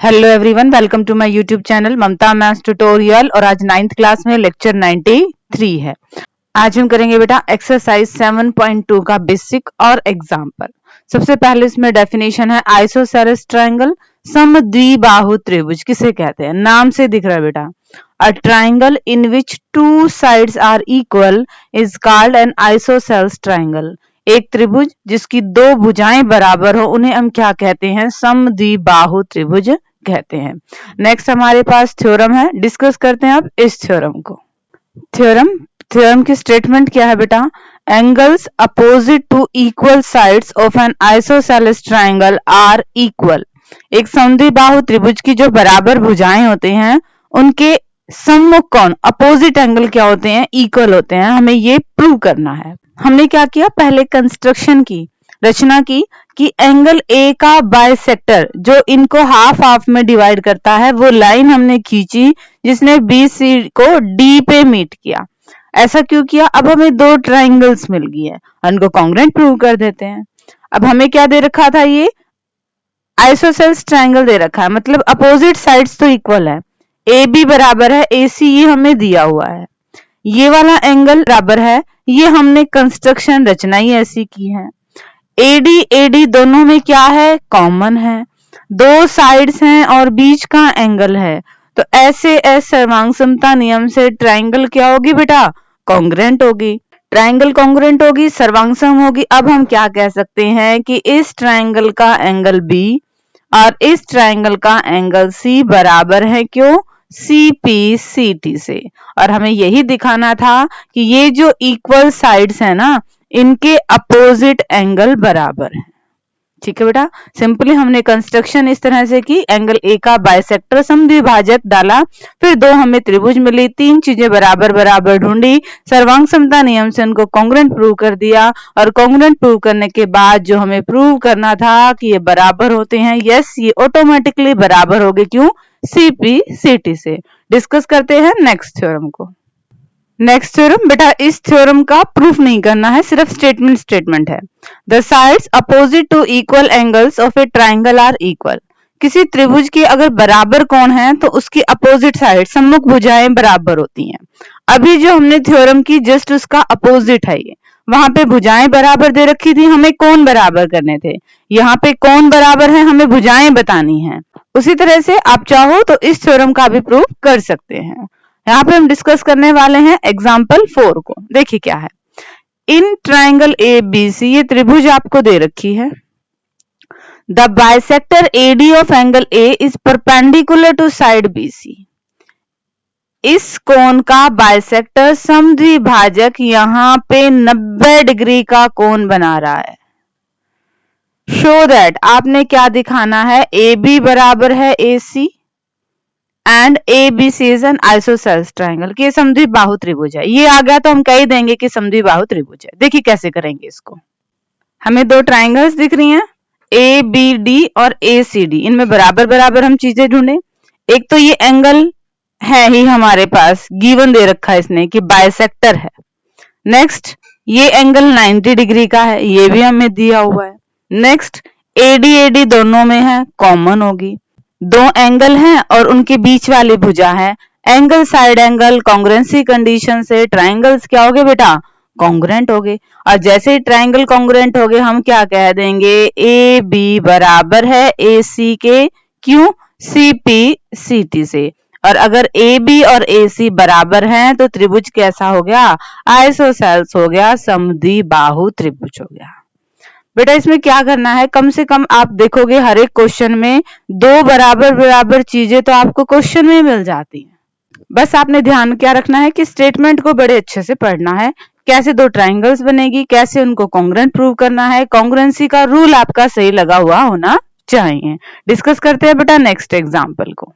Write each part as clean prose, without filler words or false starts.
Hello everyone, welcome to my YouTube channel Mamta maths tutorial. और आज 9th class में lecture 93 है। आज हम करेंगे बेटा एक्सरसाइज 7.2 का बेसिक और एग्जाम्पल। सबसे पहले इसमें डेफिनेशन है आइसोसेलेस ट्रायंगल, समद्विबाहु त्रिभुज किसे कहते हैं। नाम से दिख रहा है बेटा, a triangle in which two sides are equal is called an isosceles triangle. एक त्रिभुज जिसकी दो भुजाएं बराबर हो उन्हें हम क्या कहते हैं, समद्विबाहु त्रिभुज कहते हैं। नेक्स्ट हमारे पास थ्योरम है, डिस्कस करते हैं अब इस थ्योरम को। थ्योरम की स्टेटमेंट क्या है बेटा, angles opposite to equal sides of an isosceles triangle are equal. एक समद्विबाहु त्रिभुज की जो बराबर भुजाएं होते हैं उनके सम्मुख कोण अपोजिट एंगल क्या होते हैं, इक्वल होते हैं। हमें ये प्रूव करना है। हमने क्या किया, पहले कंस्ट्रक्शन की रचना की कि एंगल ए का बाइसेक्टर जो इनको हाफ हाफ में डिवाइड करता है वो लाइन हमने खींची जिसने बी सी को डी पे मीट किया। ऐसा क्यों किया, अब हमें दो ट्राइंगल्स मिल गई है, उनको कॉन्ग्रुएंट प्रूव कर देते हैं। अब हमें क्या दे रखा था, ये आइसोसेलेस ट्रायंगल दे रखा है, मतलब अपोजिट साइड्स तो इक्वल है। ए बी बराबर है ए सी, ये हमें दिया हुआ है। ये वाला एंगल बराबर है, ये हमने कंस्ट्रक्शन रचना ही ऐसी की है। एडी एडी दोनों में क्या है, कॉमन है। दो साइड्स हैं और बीच का एंगल है, तो ऐसे सर्वांग समता नियम से ट्रायंगल क्या होगी बेटा, कॉन्ग्रुएंट होगी। ट्रायंगल कॉन्ग्रुएंट होगी, सर्वांग सम होगी। अब हम क्या कह सकते हैं कि इस ट्रायंगल का एंगल बी और इस ट्रायंगल का एंगल सी बराबर है, क्यों, सीपी सीटी से। और हमें यही दिखाना था कि ये जो इक्वल साइड्स है ना, इनके अपोजिट एंगल बराबर है। ठीक है बेटा, सिंपली हमने कंस्ट्रक्शन इस तरह से की, एंगल ए का बाइसेक्टर समद्विभाजक डाला, फिर दो हमें त्रिभुज मिली, तीन चीजें बराबर बराबर ढूंढी, सर्वांग समता नियम से उनको कॉन्ग्रुएंट प्रूव कर दिया। और कॉन्ग्रुएंट प्रूव करने के बाद जो हमें प्रूव करना था कि ये बराबर होते हैं, यस ये ऑटोमेटिकली बराबर हो गए, क्यों, सीपी सीटी से। डिस्कस करते हैं नेक्स्ट थ्योरम को। नेक्स्ट थ्योरम बेटा, इस थ्योरम का प्रूफ नहीं करना है, सिर्फ स्टेटमेंट है। The sides opposite to equal angles of a triangle are equal. किसी त्रिभुज की अगर बराबर कोण है तो उसकी अपोजिट साइड सम्मुख भुजाएं बराबर होती हैं। अभी जो हमने थ्योरम की जस्ट उसका अपोजिट है ये। वहां पे भुजाएं बराबर दे रखी थी, हमें कोण बराबर करने थे। यहाँ पे कोण बराबर है, हमें भुजाएं बतानी है। उसी तरह से आप चाहो तो इस थ्योरम का भी प्रूफ कर सकते हैं। यहाँ पे हम डिस्कस करने वाले हैं एग्जाम्पल 4 को। देखिए क्या है, in triangle A B C, ये त्रिभुज आपको दे रखी है। The bisector AD of angle A is perpendicular to side B C. इस कोण का बाइसेक्टर समद्विभाजक यहाँ पे 90 डिग्री का कोण बना रहा है। शो दैट, आपने क्या दिखाना है, ए बी बराबर है A C and ABC is an isosceles triangle, कि समद्विबाहु त्रिभुज है। ये आ गया तो हम कह ही देंगे कि समद्विबाहु त्रिभुज है। देखिए कैसे करेंगे इसको। हमें दो ट्रायंगल्स दिख रही हैं, ABD और ACD, इनमें बराबर बराबर हम चीजें ढूंढे। एक तो ये एंगल है ही हमारे पास, गिवन दे रखा है इसने कि बाइसेक्टर है। नेक्स्ट ये एंगल 90 डिग्री का है, ये भी हमें दिया हुआ है। नेक्स्ट AD दोनों में है, कॉमन होगी। दो एंगल हैं और उनके बीच वाली भुजा है, angle side angle congruency condition से ट्रायंगल्स क्या हो गए बेटा, कॉन्ग्रुएंट हो गए। और जैसे ही ट्रायंगल कॉन्ग्रुएंट हो गए हम क्या कह देंगे, ए बी बराबर है ए सी के, क्यों, सीपी सीटी से। और अगर ए बी और ए सी बराबर हैं तो त्रिभुज कैसा हो गया, आइसोसेलेस हो गया, समद्विबाहु त्रिभुज हो गया। बेटा इसमें क्या करना है, कम से कम आप देखोगे हर एक क्वेश्चन में दो बराबर बराबर चीजें तो आपको क्वेश्चन में मिल जाती हैं। बस आपने ध्यान क्या रखना है कि स्टेटमेंट को बड़े अच्छे से पढ़ना है, कैसे दो ट्रायंगल्स बनेगी, कैसे उनको कॉन्ग्रुएंट प्रूव करना है। कॉन्ग्रुएंसी का रूल आपका सही लगा हुआ होना चाहिए। डिस्कस करते हैं बेटा नेक्स्ट एग्जाम्पल को।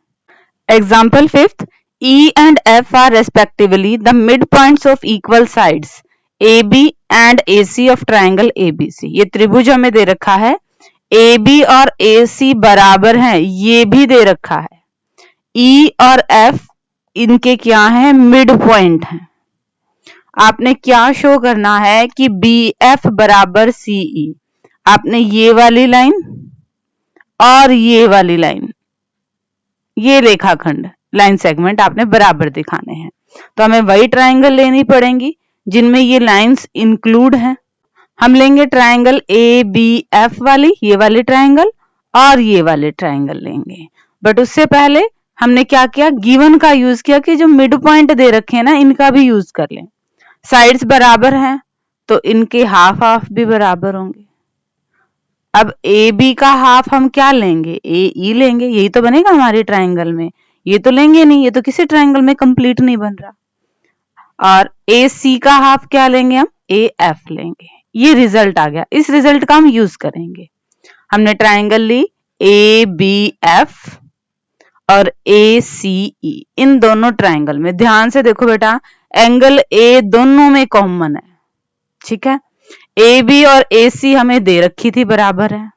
Example 5th, E and F are respectively the midpoints of equal sides AB and AC of triangle ABC। ये त्रिभुज हमें दे रखा है, AB और AC बराबर हैं, ये भी दे रखा है। E और F इनके क्या है, मिड पॉइंट है। आपने क्या शो करना है कि BF बराबर CE। आपने ये वाली लाइन और ये वाली लाइन ये रेखाखंड लाइन सेगमेंट आपने बराबर दिखाने हैं। तो हमें वही ट्राइंगल लेनी पड़ेंगी जिनमें ये लाइंस इंक्लूड हैं। हम लेंगे ट्राइंगल ABF वाली, ये वाली ट्राइंगल, और ये वाले ट्राइंगल लेंगे। बट उससे पहले हमने क्या किया, गिवन का यूज किया कि जो मिड पॉइंट दे रखे हैं ना, इनका भी यूज कर लें। साइड्स बराबर हैं तो इनके हाफ हाफ भी बराबर होंगे। अब AB का हाफ हम क्या लेंगे, AE लेंगे। यही तो बनेगा हमारे ट्राइंगल में, ये तो लेंगे नहीं, ये तो किसी ट्राइंगल में कंप्लीट नहीं बन रहा। और AC का हाफ क्या लेंगे, हम AF लेंगे। ये रिजल्ट आ गया, इस रिजल्ट का हम यूज करेंगे। हमने ट्राइंगल ली ABF और ACE, इन दोनों ट्राइंगल में ध्यान से देखो बेटा, एंगल A दोनों में कॉमन है, ठीक है। AB और AC हमें दे रखी थी बराबर है,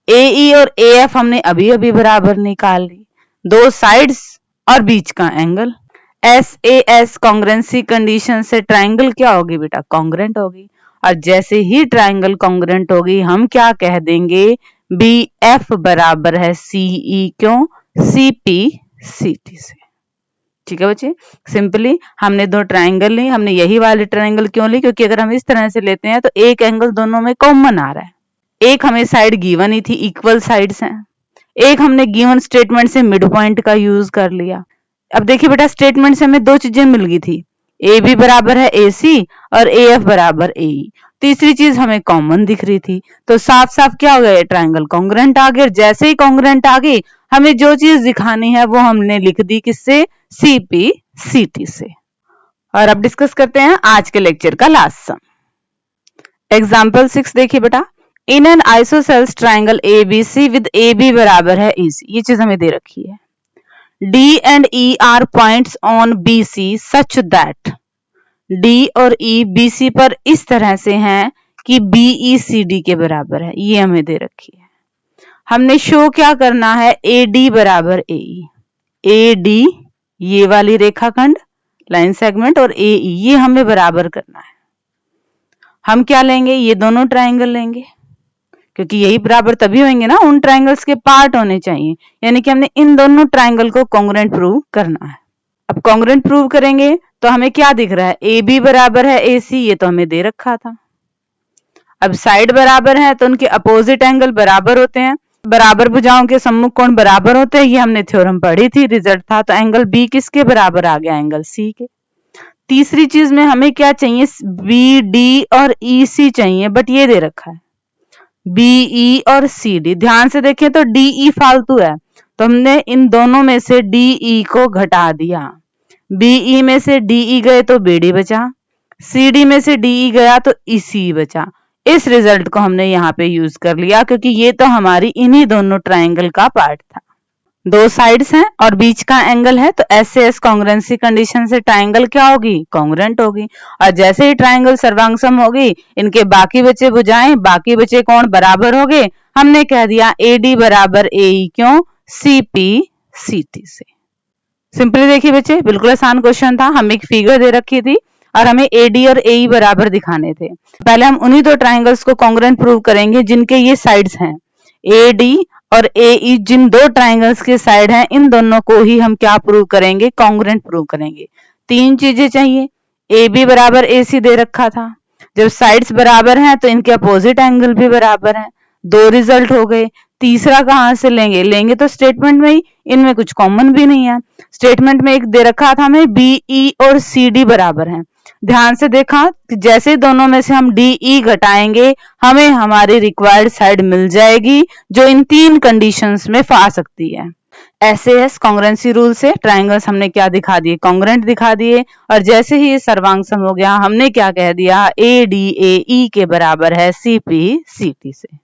AE और AF हमने अभी अभी बराबर निकाल ली, दो साइड्स और बीच का एंगल। SAS कॉन्ग्रेंसी कंडीशन से ट्राइंगल क्या होगी बेटा, कॉन्ग्रेंट होगी। और जैसे ही ट्राइंगल कॉन्ग्रेंट होगी हम क्या कह देंगे, BF बराबर है CE, क्यों, CP CT से। ठीक है बच्चे, सिंपली हमने दो ट्राइंगल ली। हमने यही वाली ट्राइंगल क्यों ली, क्योंकि अगर हम इस तरह से लेते हैं तो एक एंगल दोनों में कॉमन आ रहा है। एक हमें साइड गिवन ही थी, इक्वल साइड्स हैं। एक हमने गिवन स्टेटमेंट से मिड पॉइंट का यूज कर लिया। अब देखिए बेटा, स्टेटमेंट से हमें दो चीजें मिल गई थी, AB बराबर है AC और AF बराबर AE। तीसरी चीज हमें कॉमन दिख रही थी, तो साफ साफ क्या हो गया, ट्राइंगल कॉन्ग्रेंट आ गया। जैसे ही कॉन्ग्रेंट आ गई, हमें जो चीज दिखानी है वो हमने लिख दी, किससे, CP CT से। और अब डिस्कस करते हैं आज के लेक्चर का लास्ट सम। एग्जाम्पल 6 देखिए बेटा, in an isosceles triangle ABC with AB बराबर है AC, ये चीज हमें दे रखी है। D and E are points on BC such that D और E BC पर इस तरह से हैं कि BE CD के बराबर है, ये हमें दे रखी है। हमने शो क्या करना है, AD बराबर AE। AD ये वाली रेखाखंड लाइन सेगमेंट और AE ये हमें बराबर करना है। हम क्या लेंगे, ये दोनों ट्राइंगल लेंगे, क्योंकि यही बराबर तभी होंगे ना, उन ट्राइंगल्स के पार्ट होने चाहिए। यानी कि हमने इन दोनों ट्राइंगल को कॉन्ग्रेंट प्रूव करना है। अब कॉन्ग्रेंट प्रूव करेंगे तो हमें क्या दिख रहा है, AB बराबर है AC, ये तो हमें दे रखा था। अब साइड बराबर है तो उनके अपोजिट एंगल बराबर होते हैं, बराबर भुजाओं के सम्मुख कोण बराबर होते हैं, ये हमने थ्योरम पढ़ी थी, रिजल्ट था। तो एंगल B किसके बराबर आ गया, एंगल C के। तीसरी चीज में हमें क्या चाहिए, BD और EC चाहिए, बट ये दे रखा है BE और CD। ध्यान से देखें तो DE फालतू है, तो हमने इन दोनों में से DE को घटा दिया। BE में से DE गए तो BD बचा, CD में से DE गया तो EC बचा। इस रिजल्ट को हमने यहाँ पे यूज कर लिया, क्योंकि ये तो हमारी इन्हीं दोनों ट्राइंगल का पार्ट था। दो साइड्स हैं और बीच का एंगल है, तो SAS कॉन्ग्रेंसी कंडीशन से ट्राइंगल क्या होगी, कॉन्ग्रेंट होगी। और जैसे ही ट्राइंगल सर्वांगसम होगी, इनके बाकी बचे भुजाएं, बाकी बचे कोण बराबर हो गए। हमने कह दिया AD बराबर AE, क्यों, CP CT से। सिंपली देखिए बच्चे, बिल्कुल आसान क्वेश्चन था। हमें एक फिगर दे रखी थी और हमें AD और AE बराबर दिखाने थे। पहले हम उन्हीं दो ट्राइंगल्स को कॉन्ग्रेंट प्रूव करेंगे जिनके ये साइड्स हैं। AD और AE जिन दो ट्राइंगल्स के साइड हैं, इन दोनों को ही हम क्या प्रूव करेंगे, कॉन्ग्रेंट प्रूव करेंगे। तीन चीजें चाहिए, AB बराबर AC दे रखा था, जब साइड्स बराबर हैं तो इनके अपोजिट एंगल भी बराबर हैं, दो रिजल्ट हो गए। तीसरा कहां से लेंगे तो स्टेटमेंट में ही, इनमें कुछ कॉमन भी नहीं है। स्टेटमेंट में एक दे रखा था हमें BE और CD बराबर हैं। ध्यान से देखा कि जैसे दोनों में से हम DE घटाएंगे, हमें हमारी रिक्वायर्ड साइड मिल जाएगी, जो इन तीन कंडीशंस में आ सकती है। SAS कॉन्ग्रेंसी रूल से ट्राइंगल्स हमने क्या दिखा दिए, कॉन्ग्रेंट दिखा दिए। और जैसे ही ये सर्वांगसम हो गया, हमने क्या कह दिया, AD AE के बराबर है CP CT से।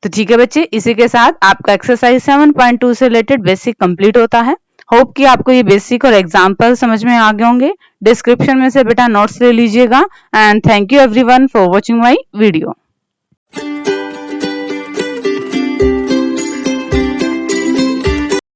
तो ठीक है बच्चे, इसी के साथ आपका एक्सरसाइज 7.2 से रिलेटेड बेसिक कंप्लीट होता है। होप कि आपको ये बेसिक और एग्जाम्पल समझ में आ गए होंगे। डिस्क्रिप्शन में से बेटा नोट्स ले लीजिएगा। And thank you everyone for watching my video.